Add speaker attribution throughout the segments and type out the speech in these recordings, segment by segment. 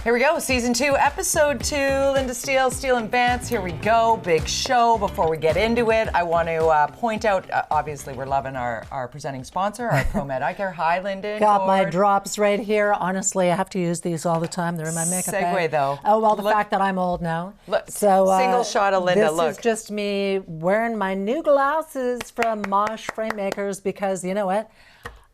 Speaker 1: Here we go, season 2, episode 2. Linda Steele, Steele and Vance. Here we go, big show. Before we get into it, I want to point out, obviously, we're loving our presenting sponsor, our ProMed Eye Care. Hi, Linda.
Speaker 2: Got my drops right here. Honestly, I have to use these all the time. They're in my makeup bag.
Speaker 1: Though.
Speaker 2: Oh, well, the fact that I'm old now.
Speaker 1: Look, so single shot of Linda,
Speaker 2: this is just me wearing my new glasses from Mosh Frame Makers because, you know what?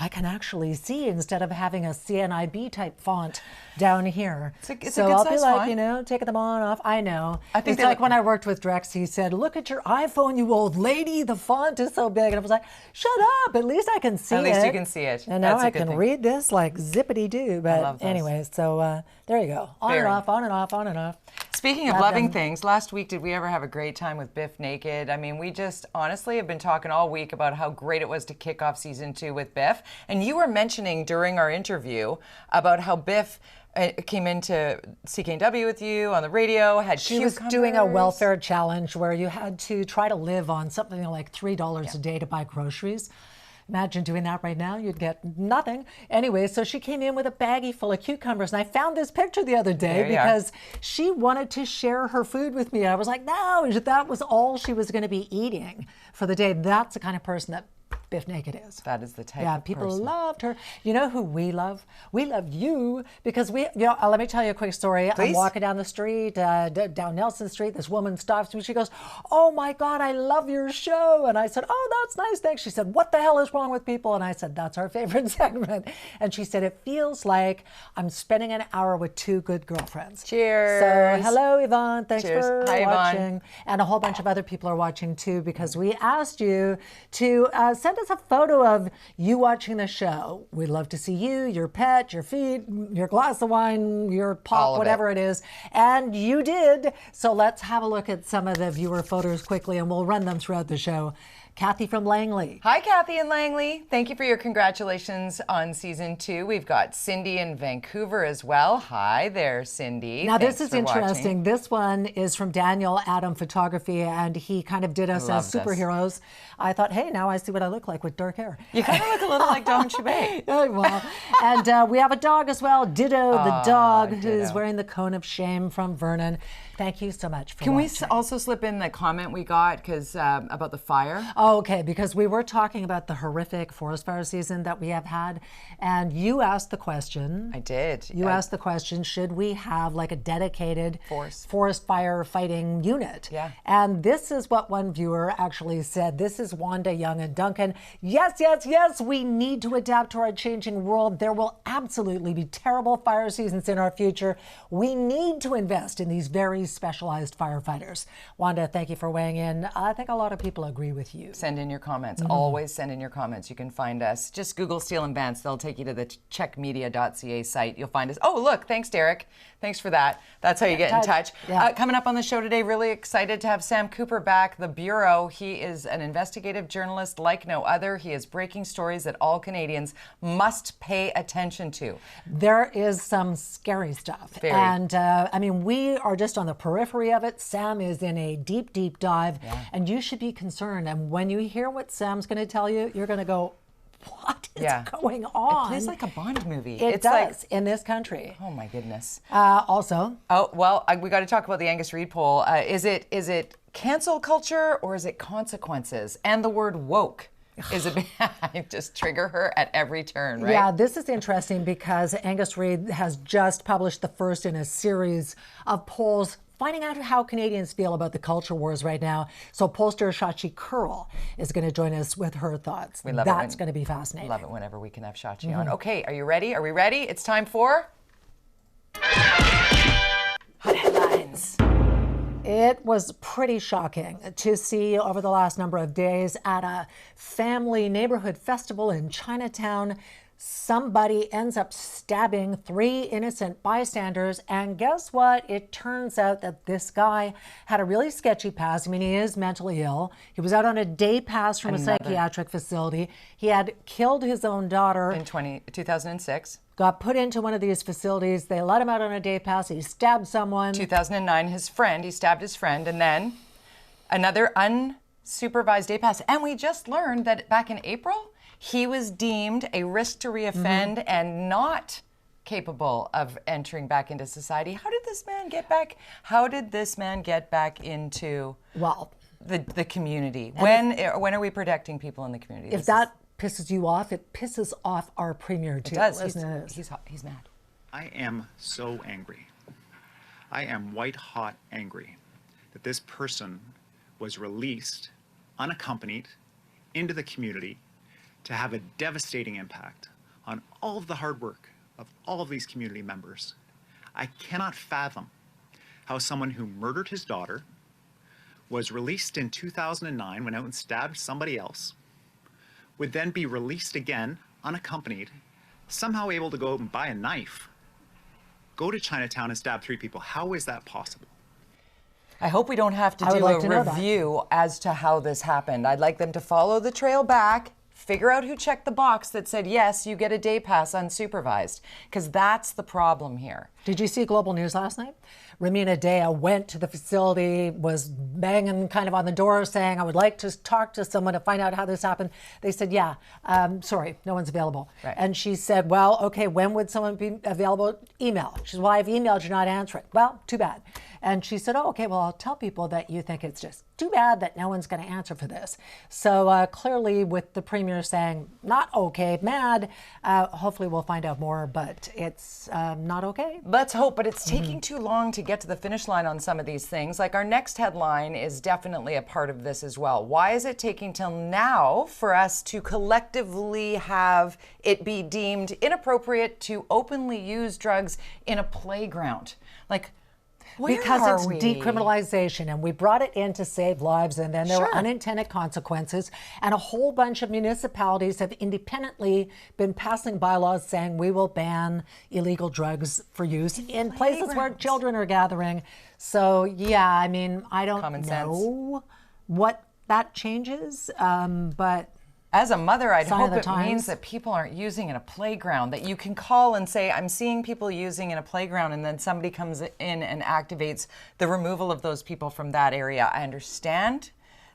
Speaker 2: I can actually see instead of having a CNIB type font down here.
Speaker 1: It's a good
Speaker 2: I'll
Speaker 1: size
Speaker 2: be like,
Speaker 1: font.
Speaker 2: you know, taking them on off. I know.
Speaker 1: I think
Speaker 2: it's like when I worked with Drex, he said, "Look at your iPhone, you old lady. The font is so big." And I was like, "Shut up. At least I can see it."
Speaker 1: At least you can see it.
Speaker 2: And now
Speaker 1: That's a
Speaker 2: I
Speaker 1: good
Speaker 2: can
Speaker 1: thing.
Speaker 2: read this like zippity-doo. But anyways, so there you go. On and off, on and off, on and off.
Speaker 1: Speaking of loving things, last week, did we ever have a great time with Biff Naked? I mean, we just honestly have been talking all week about how great it was to kick off season 2 with Biff. And you were mentioning during our interview about how Biff came into CKNW with you on the radio, had
Speaker 2: She was doing a welfare challenge where you had to try to live on something like $3 a day to buy groceries. Imagine doing that right now. You'd get nothing. Anyway, so she came in with a baggie full of cucumbers. And I found this picture the other day because she wanted to share her food with me. I was like, no, that was all she was going to be eating for the day. That's the kind of person that Biff Naked is.
Speaker 1: That is the type
Speaker 2: of
Speaker 1: person.
Speaker 2: People loved her. You know who we love? We love you because let me tell you a quick story.
Speaker 1: Please?
Speaker 2: I'm walking down the street, down Nelson Street. This woman stops me. She goes, "Oh my God, I love your show." And I said, "Oh, that's nice, thanks." She said, "What the hell is wrong with people?" And I said, "That's our favorite segment." And she said, "It feels like I'm spending an hour with two good girlfriends."
Speaker 1: Cheers.
Speaker 2: So hello, Yvonne. Thanks for
Speaker 1: Hi,
Speaker 2: watching.
Speaker 1: Yvonne.
Speaker 2: And a whole bunch of other people are watching too because we asked you to send us a photo of you watching the show. We'd love to see you, your pet, your feet, your glass of wine, your pop, whatever it is. And you did. So let's have a look at some of the viewer photos quickly and we'll run them throughout the show. Kathy from Langley.
Speaker 1: Hi, Kathy and Langley. Thank you for your congratulations on season 2. We've got Cindy in Vancouver as well. Hi there, Cindy.
Speaker 2: Now,
Speaker 1: Thanks
Speaker 2: this is
Speaker 1: for
Speaker 2: interesting.
Speaker 1: watching.
Speaker 2: This one is from Daniel Adam Photography, and he kind of did us as superheroes. I thought, hey, now I see what I look like with dark hair.
Speaker 1: You kind of look a little like Don Chubet.
Speaker 2: Well, and we have a dog as well, Ditto, the dog, who's wearing the cone of shame from Vernon. Thank you so much for
Speaker 1: Can
Speaker 2: watching.
Speaker 1: we also slip in the comment we got about the fire?
Speaker 2: Oh, okay, because we were talking about the horrific forest fire season that we have had, and you asked the question.
Speaker 1: I did.
Speaker 2: You asked the question, should we have like a dedicated forest fire fighting unit?
Speaker 1: Yeah.
Speaker 2: And this is what one viewer actually said. This is Wanda Young and Duncan. Yes, yes, yes, we need to adapt to our changing world. There will absolutely be terrible fire seasons in our future. We need to invest in these very specialized firefighters. Wanda, thank you for weighing in. I think a lot of people agree with you.
Speaker 1: Send in your comments. Always send in your comments. You can find us. Just Google Steele and Vance. They'll take you to the CHEKmedia.ca site. You'll find us. Oh, look. Thanks, Derek. Thanks for that. That's how you get in touch.
Speaker 2: Yeah.
Speaker 1: Coming up on the show today, really excited to have Sam Cooper back, the Bureau. He is an investigative journalist like no other. He is breaking stories that all Canadians must pay attention to.
Speaker 2: There is some scary stuff.
Speaker 1: Very.
Speaker 2: And I mean, we are just on the periphery of it. Sam is in a deep, deep dive, and you should be concerned. And when you hear what Sam's going to tell you, you're going to go, what is going on?
Speaker 1: It plays like a Bond movie.
Speaker 2: It does in this country.
Speaker 1: Oh my goodness.
Speaker 2: Also.
Speaker 1: Oh, well, we got to talk about the Angus Reid poll. Is it cancel culture or is it consequences? And the word woke. Is it just trigger her at every turn, right?
Speaker 2: Yeah, this is interesting because Angus Reid has just published the first in a series of polls finding out how Canadians feel about the culture wars right now. So pollster Shachi Curl is going to join us with her thoughts.
Speaker 1: We love
Speaker 2: That's going to be fascinating.
Speaker 1: Love it whenever we can have Shachi on. Okay, are you ready? Are we ready? It's time for Hot Headlines.
Speaker 2: It was pretty shocking to see over the last number of days at a family neighborhood festival in Chinatown. Somebody ends up stabbing 3 innocent bystanders, and guess what? It turns out that this guy had a really sketchy past. I mean, he is mentally ill. He was out on a day pass from a psychiatric facility. He had killed his own daughter.
Speaker 1: In 2006.
Speaker 2: Got put into one of these facilities. They let him out on a day pass. He stabbed someone.
Speaker 1: 2009, he stabbed his friend, and then another unsupervised day pass. And we just learned that back in April, he was deemed a risk to reoffend and not capable of entering back into society. How did this man get back? How did this man get back into the community? When are we protecting people in the community?
Speaker 2: If that pisses you off, it pisses off our premier too.
Speaker 1: It does.
Speaker 2: Isn't
Speaker 1: He's mad.
Speaker 3: I am so angry. I am white hot angry that this person was released unaccompanied into the community to have a devastating impact on all of the hard work of all of these community members. I cannot fathom how someone who murdered his daughter, was released in 2009, went out and stabbed somebody else, would then be released again unaccompanied, somehow able to go out and buy a knife, go to Chinatown and stab 3 people. How is that possible?
Speaker 1: I hope we don't have to do a review as to how this happened. I'd like them to follow the trail back, figure out who checked the box that said, yes, you get a day pass unsupervised, because that's the problem here.
Speaker 2: Did you see Global News last night? Ramina Dea went to the facility, was banging kind of on the door saying, I would like to talk to someone to find out how this happened. They said, yeah, sorry, no one's available.
Speaker 1: Right.
Speaker 2: And she said, well, okay, when would someone be available? Email. She said, well, I've emailed, you're not answering. Well, too bad. And she said, oh, okay, well, I'll tell people that you think it's just too bad that no one's going to answer for this. So clearly with the premier saying, not okay, mad, hopefully we'll find out more, but it's not okay.
Speaker 1: Let's hope, but it's taking too long to get to the finish line on some of these things. Like our next headline is definitely a part of this as well. Why is it taking till now for us to collectively have it be deemed inappropriate to openly use drugs in a playground? Like,
Speaker 2: because it's decriminalization, and we brought it in to save lives, and then there were unintended consequences, and a whole bunch of municipalities have independently been passing bylaws saying we will ban illegal drugs for use in places where children are gathering. So yeah, I mean, I don't know what that changes, but
Speaker 1: as a mother, I'd hope it means that people aren't using in a playground, that you can call and say, I'm seeing people using in a playground, and then somebody comes in and activates the removal of those people from that area. I understand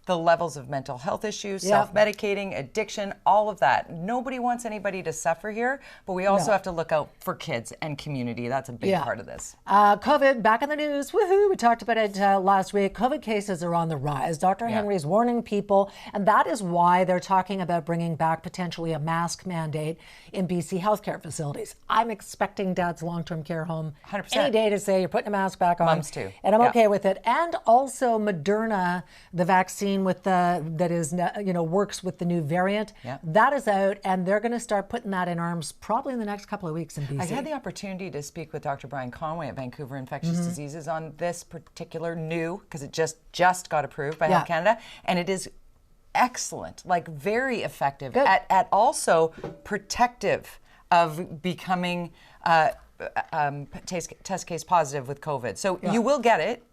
Speaker 1: the levels of mental health issues, self-medicating, addiction, all of that. Nobody wants anybody to suffer here, but we also have to look out for kids and community. That's a big part of this.
Speaker 2: COVID, back in the news, woohoo, we talked about it last week. COVID cases are on the rise. Dr. Henry is warning people, and that is why they're talking about bringing back potentially a mask mandate in BC healthcare facilities. I'm expecting Dad's long-term care home
Speaker 1: 100%.
Speaker 2: Any day to say you're putting a mask back on.
Speaker 1: Mums too.
Speaker 2: And I'm okay with it. And also Moderna, the vaccine with the that is works with the new variant. That is out, and they're going to start putting that in arms probably in the next couple of weeks in BC.
Speaker 1: I had the opportunity to speak with Dr. Brian Conway at Vancouver Infectious Diseases on this particular new, because it just got approved by Health Canada, and it is excellent, like very effective at also protective of becoming test case positive with COVID. So you will get it,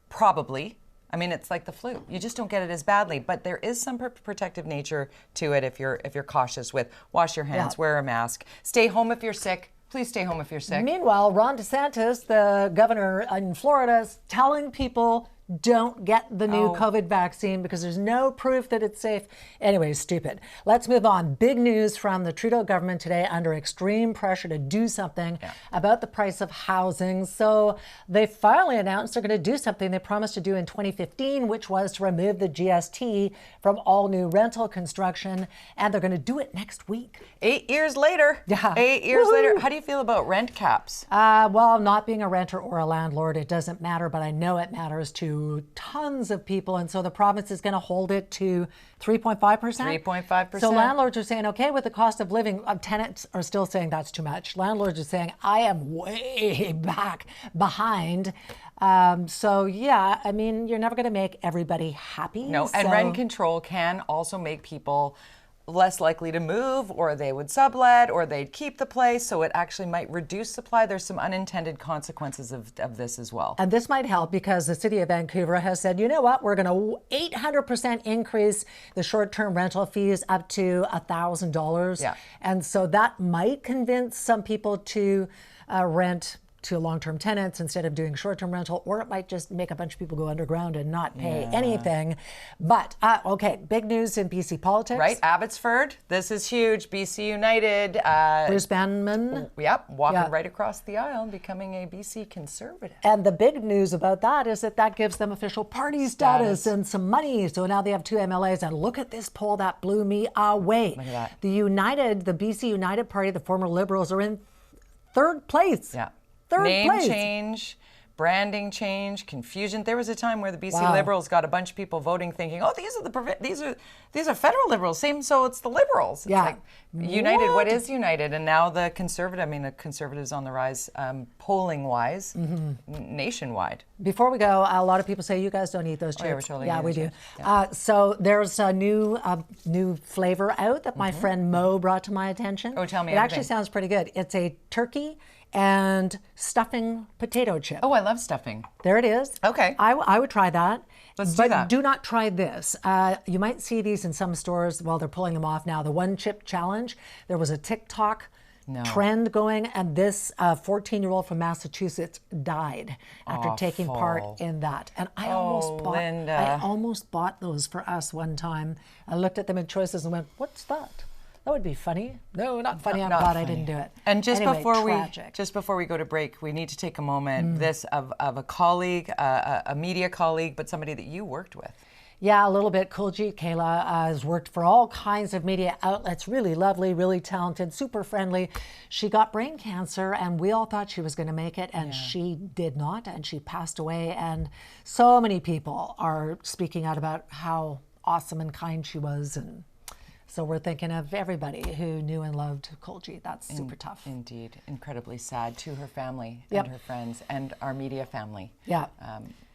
Speaker 1: probably. I mean, it's like the flu. You just don't get it as badly, but there is some protective nature to it if you're cautious with wash your hands, wear a mask, stay home if you're sick. Please stay home if you're sick.
Speaker 2: Meanwhile, Ron DeSantis, the governor in Florida, is telling people don't get the new COVID vaccine because there's no proof that it's safe. Anyway, stupid. Let's move on. Big news from the Trudeau government today, under extreme pressure to do something about the price of housing. So they finally announced they're going to do something they promised to do in 2015, which was to remove the GST from all new rental construction. And they're going to do it next week.
Speaker 1: 8 years later. 8 years later. How do you feel about rent caps?
Speaker 2: Well, not being a renter or a landlord, it doesn't matter, but I know it matters to tons of people, and so the province is going to hold it to 3.5%.
Speaker 1: 3.5%.
Speaker 2: So landlords are saying, okay, with the cost of living, tenants are still saying that's too much. Landlords are saying, I am way behind. So yeah, I mean, you're never going to make everybody happy.
Speaker 1: No, and rent control can also make people less likely to move, or they would sublet, or they'd keep the place, so it actually might reduce supply. There's some unintended consequences of this as well.
Speaker 2: And this might help because the city of Vancouver has said, you know what, we're going to 800% increase the short-term rental fees up to $1,000. And so that might convince some people to rent to long-term tenants instead of doing short-term rental, or it might just make a bunch of people go underground and not pay anything. But, okay, big news in BC politics.
Speaker 1: Right, Abbotsford, this is huge. BC United.
Speaker 2: Bruce Banman.
Speaker 1: Yep, walking right across the aisle and becoming a BC Conservative.
Speaker 2: And the big news about that is that gives them official party status and some money. So now they have 2 MLAs. And look at this poll that blew me away.
Speaker 1: Look at that.
Speaker 2: The BC United Party, the former Liberals, are in 3rd place.
Speaker 1: Yeah.
Speaker 2: Third
Speaker 1: Name
Speaker 2: place.
Speaker 1: change, branding change, confusion. There was a time where the BC Liberals got a bunch of people voting, thinking, "Oh, these are federal Liberals." So it's the Liberals. It's like United. What is United? And now the Conservative. I mean, the Conservatives on the rise, polling wise, nationwide.
Speaker 2: Before we go, a lot of people say you guys don't eat those chips.
Speaker 1: Yeah, we totally
Speaker 2: we
Speaker 1: eat
Speaker 2: do.
Speaker 1: those chips.
Speaker 2: So there's a new flavor out that my friend Mo brought to my attention.
Speaker 1: Oh, tell me
Speaker 2: It
Speaker 1: everything.
Speaker 2: actually sounds pretty good. It's a turkey and stuffing potato chip.
Speaker 1: Oh, I love stuffing.
Speaker 2: There it is.
Speaker 1: Okay.
Speaker 2: I would try that.
Speaker 1: Let's do
Speaker 2: but
Speaker 1: that.
Speaker 2: do not try this. You might see these in some stores. Well, they're pulling them off now. The one chip challenge. There was a TikTok trend going, and this 14-year-old from Massachusetts died after taking part in that. And I almost bought those for us one time. I looked at them in choices and went, "What's that? That would be funny." No, not funny. I'm glad I didn't do it.
Speaker 1: And just
Speaker 2: anyway,
Speaker 1: before we go to break, we need to take a moment. This of a colleague, a media colleague, but somebody that you worked with.
Speaker 2: Yeah, a little bit. Kuljit Kayla has worked for all kinds of media outlets. Really lovely, really talented, super friendly. She got brain cancer, and we all thought she was going to make it, and she did not, and she passed away. And so many people are speaking out about how awesome and kind she was, and so we're thinking of everybody who knew and loved Kuljit. That's super tough.
Speaker 1: Indeed. Incredibly sad to her family and her friends and our media family.
Speaker 2: Yeah.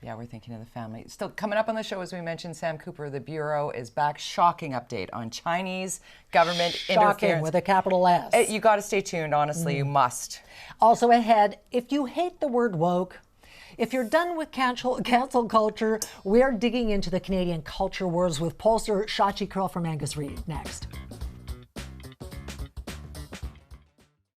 Speaker 1: We're thinking of the family. Still coming up on the show, as we mentioned, Sam Cooper, the Bureau, is back. Shocking update on Chinese government interference.
Speaker 2: With a capital S.
Speaker 1: You got to stay tuned, honestly. You must.
Speaker 2: Also ahead, if you hate the word woke, if you're done with cancel culture, we're digging into the Canadian culture wars with pollster Shachi Curl from Angus Reid next.